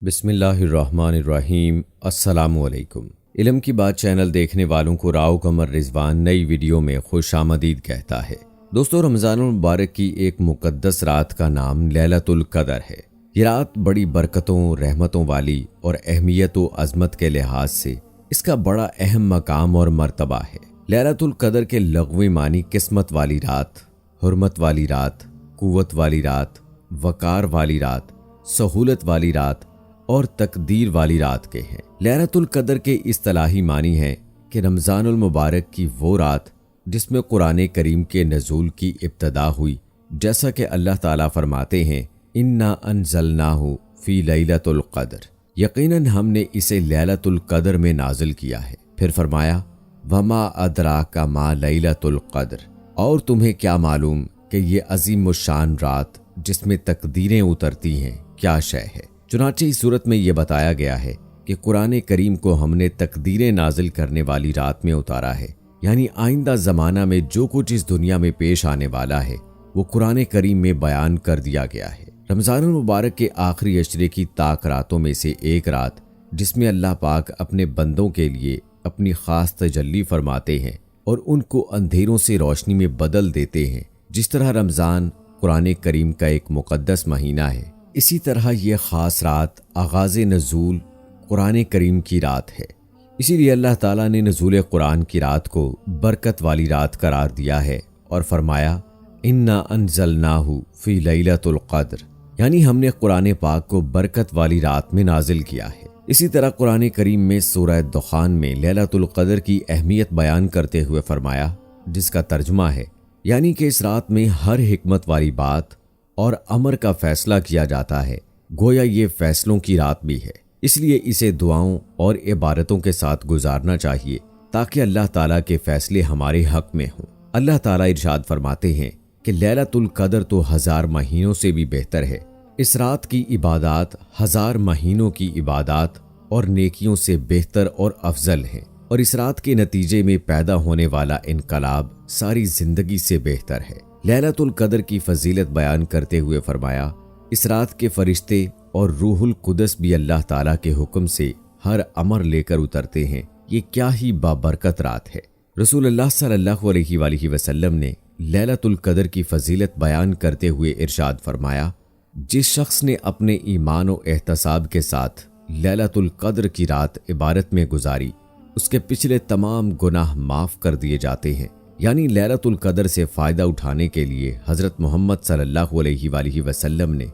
بسم اللہ الرحمن الرحیم۔ السلام علیکم۔ علم کی بات چینل دیکھنے والوں کو راؤ قمر رضوان نئی ویڈیو میں خوش آمدید کہتا ہے۔ دوستو، رمضان المبارک کی ایک مقدس رات کا نام لیلۃ القدر ہے۔ یہ رات بڑی برکتوں، رحمتوں والی اور اہمیت و عظمت کے لحاظ سے اس کا بڑا اہم مقام اور مرتبہ ہے۔ لیلۃ القدر کے لغوی معنی قسمت والی رات، حرمت والی رات، قوت والی رات، وقار والی رات، سہولت والی رات اور تقدیر والی رات کے ہیں۔ لیلۃ القدر کے اصطلاحی معنی ہے کہ رمضان المبارک کی وہ رات جس میں قرآن کریم کے نزول کی ابتدا ہوئی، جیسا کہ اللہ تعالیٰ فرماتے ہیں انا انزلناہ فی لیلۃ القدر، یقیناً ہم نے اسے لیلۃ القدر میں نازل کیا ہے۔ پھر فرمایا وما ادراک ما لیلۃ القدر، اور تمہیں کیا معلوم کہ یہ عظیم الشان رات جس میں تقدیریں اترتی ہیں کیا شے ہے۔ چنانچہ اس صورت میں یہ بتایا گیا ہے کہ قرآن کریم کو ہم نے تقدیریں نازل کرنے والی رات میں اتارا ہے، یعنی آئندہ زمانہ میں جو کچھ اس دنیا میں پیش آنے والا ہے وہ قرآن کریم میں بیان کر دیا گیا ہے۔ رمضان المبارک کے آخری عشرے کی طاق راتوں میں سے ایک رات جس میں اللہ پاک اپنے بندوں کے لیے اپنی خاص تجلی فرماتے ہیں اور ان کو اندھیروں سے روشنی میں بدل دیتے ہیں۔ جس طرح رمضان قرآن کریم کا ایک مقدس مہینہ ہے، اسی طرح یہ خاص رات آغاز نزول قرآن کریم کی رات ہے۔ اسی لیے اللہ تعالیٰ نے نزول قرآن کی رات کو برکت والی رات قرار دیا ہے اور فرمایا انا انزلناہ فی لیلۃ القدر، یعنی ہم نے قرآن پاک کو برکت والی رات میں نازل کیا ہے۔ اسی طرح قرآن کریم میں سورہ دخان میں لیلۃ القدر کی اہمیت بیان کرتے ہوئے فرمایا، جس کا ترجمہ ہے یعنی کہ اس رات میں ہر حکمت والی بات اور امر کا فیصلہ کیا جاتا ہے، گویا یہ فیصلوں کی رات بھی ہے، اس لیے اسے دعاؤں اور عبادتوں کے ساتھ گزارنا چاہیے تاکہ اللہ تعالیٰ کے فیصلے ہمارے حق میں ہوں۔ اللہ تعالیٰ ارشاد فرماتے ہیں کہ لیلۃ القدر تو 1000 مہینوں سے بھی بہتر ہے۔ اس رات کی عبادات 1000 مہینوں کی عبادات اور نیکیوں سے بہتر اور افضل ہیں، اور اس رات کے نتیجے میں پیدا ہونے والا انقلاب ساری زندگی سے بہتر ہے۔ لیلۃ القدر کی فضیلت بیان کرتے ہوئے فرمایا، اس رات کے فرشتے اور روح القدس بھی اللہ تعالیٰ کے حکم سے ہر امر لے کر اترتے ہیں۔ یہ کیا ہی بابرکت رات ہے۔ رسول اللہ صلی اللہ علیہ وآلہ وسلم نے لیلۃ القدر کی فضیلت بیان کرتے ہوئے ارشاد فرمایا، جس شخص نے اپنے ایمان و احتساب کے ساتھ لیلۃ القدر کی رات عبادت میں گزاری، اس کے پچھلے تمام گناہ معاف کر دیے جاتے ہیں۔ یعنی لیلۃ القدر سے فائدہ اٹھانے کے لیے حضرت محمد صلی اللہ علیہ وآلہ وسلم نے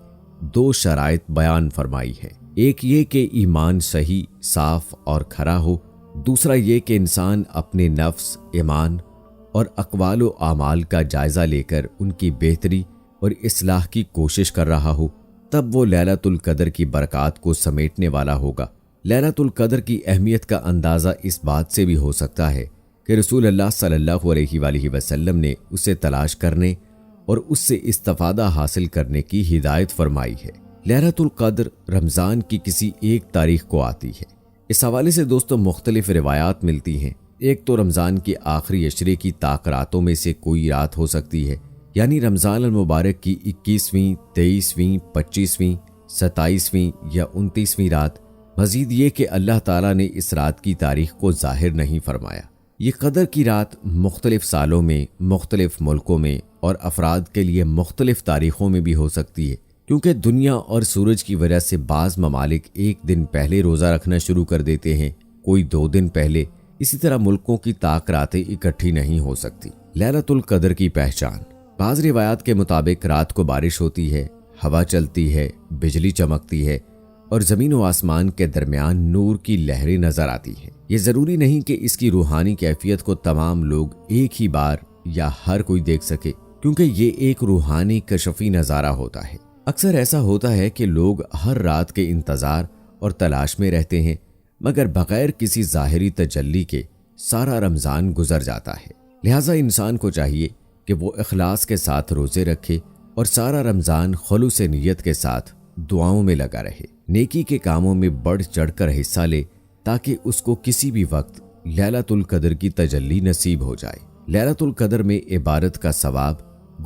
2 شرائط بیان فرمائی ہے۔ ایک یہ کہ ایمان صحیح، صاف اور کھرا ہو، دوسرا یہ کہ انسان اپنے نفس، ایمان اور اقوال و اعمال کا جائزہ لے کر ان کی بہتری اور اصلاح کی کوشش کر رہا ہو، تب وہ لیلۃ القدر کی برکات کو سمیٹنے والا ہوگا۔ لیلۃ القدر کی اہمیت کا اندازہ اس بات سے بھی ہو سکتا ہے کہ رسول اللہ صلی اللہ علیہ وآلہ وسلم نے اسے تلاش کرنے اور اس سے استفادہ حاصل کرنے کی ہدایت فرمائی ہے۔ لیلۃ القدر رمضان کی کسی ایک تاریخ کو آتی ہے۔ اس حوالے سے دوستوں مختلف روایات ملتی ہیں۔ ایک تو رمضان کے آخری عشرے کی طاق راتوں میں سے کوئی رات ہو سکتی ہے، یعنی رمضان المبارک کی 21ویں، 23ویں، 25ویں، 27ویں یا 29ویں رات۔ مزید یہ کہ اللہ تعالیٰ نے اس رات کی تاریخ کو ظاہر نہیں فرمایا۔ یہ قدر کی رات مختلف سالوں میں، مختلف ملکوں میں اور افراد کے لیے مختلف تاریخوں میں بھی ہو سکتی ہے، کیونکہ دنیا اور سورج کی وجہ سے بعض ممالک ایک دن پہلے روزہ رکھنا شروع کر دیتے ہیں، کوئی 2 دن پہلے۔ اسی طرح ملکوں کی طاق راتیں اکٹھی نہیں ہو سکتی۔ لیلۃ القدر کی پہچان: بعض روایات کے مطابق رات کو بارش ہوتی ہے، ہوا چلتی ہے، بجلی چمکتی ہے اور زمین و آسمان کے درمیان نور کی لہریں نظر آتی ہیں۔ یہ ضروری نہیں کہ اس کی روحانی کیفیت کو تمام لوگ ایک ہی بار یا ہر کوئی دیکھ سکے، کیونکہ یہ ایک روحانی کشفی نظارہ ہوتا ہے۔ اکثر ایسا ہوتا ہے کہ لوگ ہر رات کے انتظار اور تلاش میں رہتے ہیں، مگر بغیر کسی ظاہری تجلی کے سارا رمضان گزر جاتا ہے۔ لہٰذا انسان کو چاہیے کہ وہ اخلاص کے ساتھ روزے رکھے اور سارا رمضان خلوص نیت کے ساتھ دعاؤں میں لگا رہے، نیکی کے کاموں میں بڑھ چڑھ کر حصہ لے تاکہ اس کو کسی بھی وقت لیلۃ القدر کی تجلی نصیب ہو جائے۔ لیلۃ القدر میں عبادت کا ثواب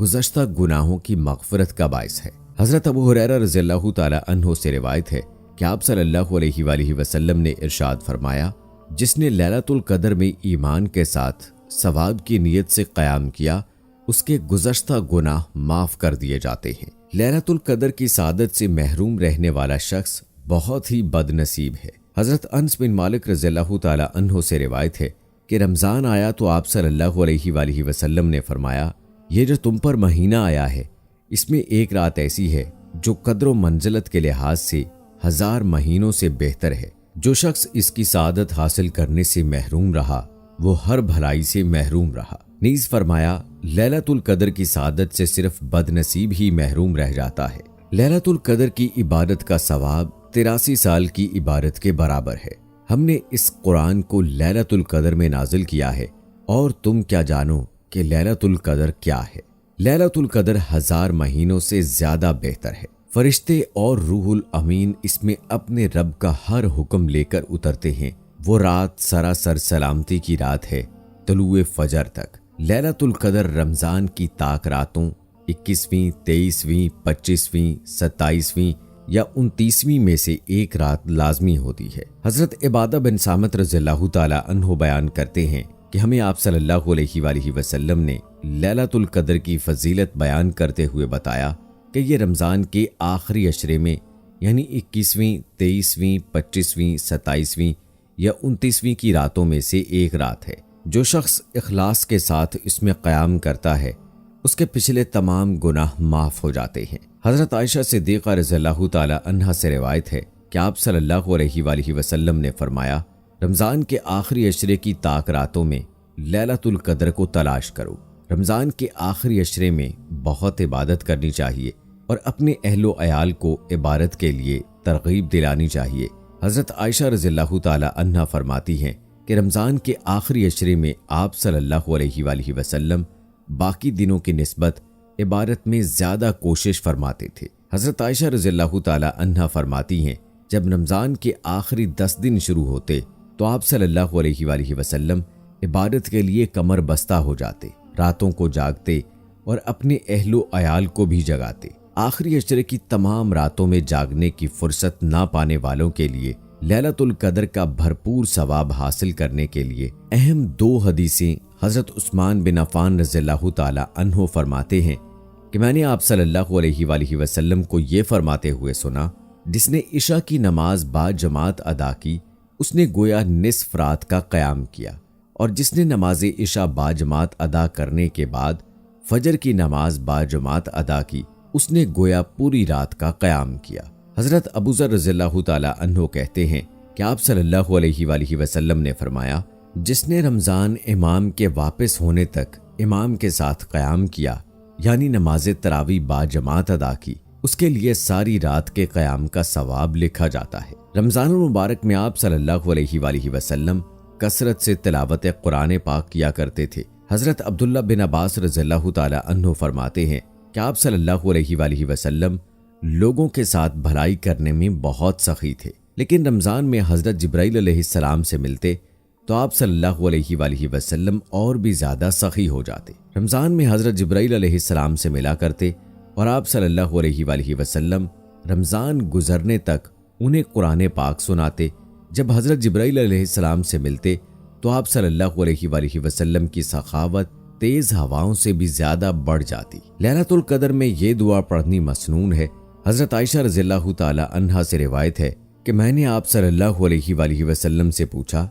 گزشتہ گناہوں کی مغفرت کا باعث ہے۔ حضرت ابو ہریرہ رضی اللہ تعالی عنہ سے روایت ہے کہ آپ صلی اللہ علیہ وآلہ وسلم نے ارشاد فرمایا، جس نے لیلۃ القدر میں ایمان کے ساتھ ثواب کی نیت سے قیام کیا، اس کے گزشتہ گناہ معاف کر دیے جاتے ہیں۔ لیلۃ القدر کی سعادت سے محروم رہنے والا شخص بہت ہی بد نصیب ہے۔ حضرت انس بن مالک رضی اللہ تعالی عنہ سے روایت ہے کہ رمضان آیا تو آپ صلی اللہ علیہ وآلہ وسلم نے فرمایا، یہ جو تم پر مہینہ آیا ہے، اس میں ایک رات ایسی ہے جو قدر و منزلت کے لحاظ سے 1000 مہینوں سے بہتر ہے۔ جو شخص اس کی سعادت حاصل کرنے سے محروم رہا، وہ ہر بھلائی سے محروم رہا۔ نیز فرمایا، لیلۃ القدر کی سعادت سے صرف بد نصیب ہی محروم رہ جاتا ہے۔ لیلۃ القدر کی عبادت کا ثواب 83 سال کی عبادت کے برابر ہے۔ ہم نے اس قرآن کو لیلۃ القدر میں نازل کیا ہے، اور تم کیا جانو کہ لیلۃ القدر کیا ہے؟ لیلۃ القدر 1000 مہینوں سے زیادہ بہتر ہے۔ فرشتے اور روح الامین اس میں اپنے رب کا ہر حکم لے کر اترتے ہیں۔ وہ رات سراسر سلامتی کی رات ہے طلوع فجر تک۔ لیلۃ القدر رمضان کی طاق راتوں 21ویں، 23ویں، 25ویں، 27ویں یا 29ویں میں سے ایک رات لازمی ہوتی ہے۔ حضرت عبادہ بن صامت رضی اللہ تعالی عنہ بیان کرتے ہیں کہ ہمیں آپ صلی اللہ علیہ وآلہ وسلم نے لیلۃ القدر کی فضیلت بیان کرتے ہوئے بتایا کہ یہ رمضان کے آخری عشرے میں یعنی 21ویں، 23ویں، 25ویں، 27ویں یا 29ویں کی راتوں میں سے ایک رات ہے۔ جو شخص اخلاص کے ساتھ اس میں قیام کرتا ہے، اس کے پچھلے تمام گناہ معاف ہو جاتے ہیں۔ حضرت عائشہ صدیقہ رضی اللہ تعالی عنہا سے روایت ہے کہ آپ صلی اللہ علیہ وآلہ وسلم نے فرمایا، رمضان کے آخری عشرے کی طاق راتوں میں لیلۃ القدر کو تلاش کرو۔ رمضان کے آخری عشرے میں بہت عبادت کرنی چاہیے اور اپنے اہل و عیال کو عبادت کے لیے ترغیب دلانی چاہیے۔ حضرت عائشہ رضی اللہ تعالی عنہا فرماتی ہیں کہ رمضان کے آخری عشرے میں آپ صلی اللہ علیہ وآلہ وسلم باقی دنوں کی نسبت عبادت میں زیادہ کوشش فرماتے تھے۔ حضرت عائشہ رضی اللہ تعالی عنہا فرماتی ہیں، جب رمضان کے آخری 10 دن شروع ہوتے تو آپ صلی اللہ علیہ وآلہ وسلم عبادت کے لیے کمر بستہ ہو جاتے، راتوں کو جاگتے اور اپنے اہل و عیال کو بھی جگاتے۔ آخری عشرے کی تمام راتوں میں جاگنے کی فرصت نہ پانے والوں کے لیے لیلۃ القدر کا بھرپور ثواب حاصل کرنے کے لیے اہم 2 حدیثیں حضرت عثمان بن عفان رضی اللہ تعالی عنہ فرماتے ہیں کہ میں نے آپ صلی اللہ علیہ وآلہ وسلم کو یہ فرماتے ہوئے سنا، جس نے عشاء کی نماز با جماعت ادا کی، اس نے گویا نصف رات کا قیام کیا، اور جس نے نماز عشاء با جماعت ادا کرنے کے بعد فجر کی نماز با جماعت ادا کی، اس نے گویا پوری رات کا قیام کیا۔ حضرت ابو ذر رضی اللہ تعالی عنہ کہتے ہیں کہ آپ صلی اللہ علیہ وآلہ وسلم نے فرمایا، جس نے رمضان امام کے واپس ہونے تک امام کے ساتھ قیام کیا، یعنی نماز تراویح با جماعت ادا کی، اس کے لیے ساری رات کے قیام کا ثواب لکھا جاتا ہے۔ رمضان المبارک میں آپ صلی اللہ علیہ وآلہ وسلم کثرت سے تلاوت قرآن پاک کیا کرتے تھے۔ حضرت عبداللہ بن عباس رضی اللہ تعالی عنہ فرماتے ہیں کہ آپ صلی اللہ علیہ وآلہ وسلم لوگوں کے ساتھ بھلائی کرنے میں بہت سخی تھے، لیکن رمضان میں حضرت جبرائیل علیہ السلام سے ملتے تو آپ صلی اللہ علیہ وآلہ وسلم اور بھی زیادہ سخی ہو جاتے۔ رمضان میں حضرت جبرائیل علیہ السلام سے ملا کرتے اور آپ صلی اللہ علیہ وآلہ وسلم رمضان گزرنے تک انہیں قرآن پاک سناتے۔ جب حضرت جبرائیل علیہ السلام سے ملتے تو آپ صلی اللہ علیہ وآلہ وسلم کی سخاوت تیز ہواؤں سے بھی زیادہ بڑھ جاتی۔ لیلۃ القدر میں یہ دعا پڑھنی مسنون ہے۔ حضرت عائشہ رضی اللہ تعالی عنہا سے روایت ہے کہ میں نے آپ صلی اللہ علیہ وآلہ وسلم سے پوچھا،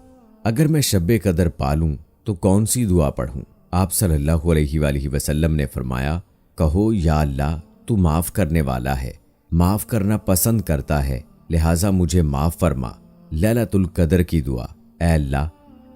اگر میں شب قدر پالوں تو کون سی دعا پڑھوں؟ آپ صلی اللہ علیہ وآلہ وسلم نے فرمایا، کہو یا اللہ تو معاف کرنے والا ہے، معاف کرنا پسند کرتا ہے، لہٰذا مجھے معاف فرما۔ لیلۃ القدر کی دعا، اے اللہ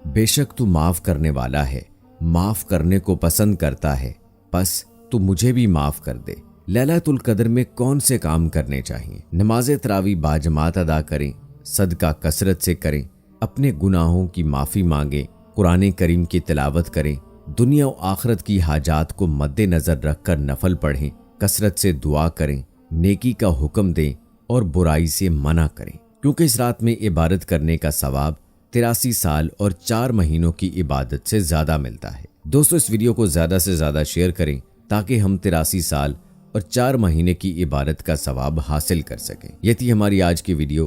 بے شک تو معاف کرنے والا ہے، معاف کرنے کو پسند کرتا ہے، پس تو مجھے بھی معاف کر دے۔ لیلۃ القدر میں کون سے کام کرنے چاہیے؟ نماز تراویح با جماعت ادا کریں، صدقہ کثرت سے کریں، اپنے گناہوں کی معافی مانگیں، قرآن کریم کی تلاوت کریں، دنیا و آخرت کی حاجات کو مد نظر رکھ کر نفل پڑھیں، کثرت سے دعا کریں، نیکی کا حکم دیں اور برائی سے منع کریں، کیونکہ اس رات میں عبادت کرنے کا ثواب 83 سال اور 4 مہینوں کی عبادت سے زیادہ ملتا ہے۔ دوستو اس ویڈیو کو زیادہ سے زیادہ شیئر کریں تاکہ ہم 83 سال اور 4 مہینے کی عبادت کا ثواب حاصل کر سکیں۔ یہ تھی ہماری آج کی ویڈیو۔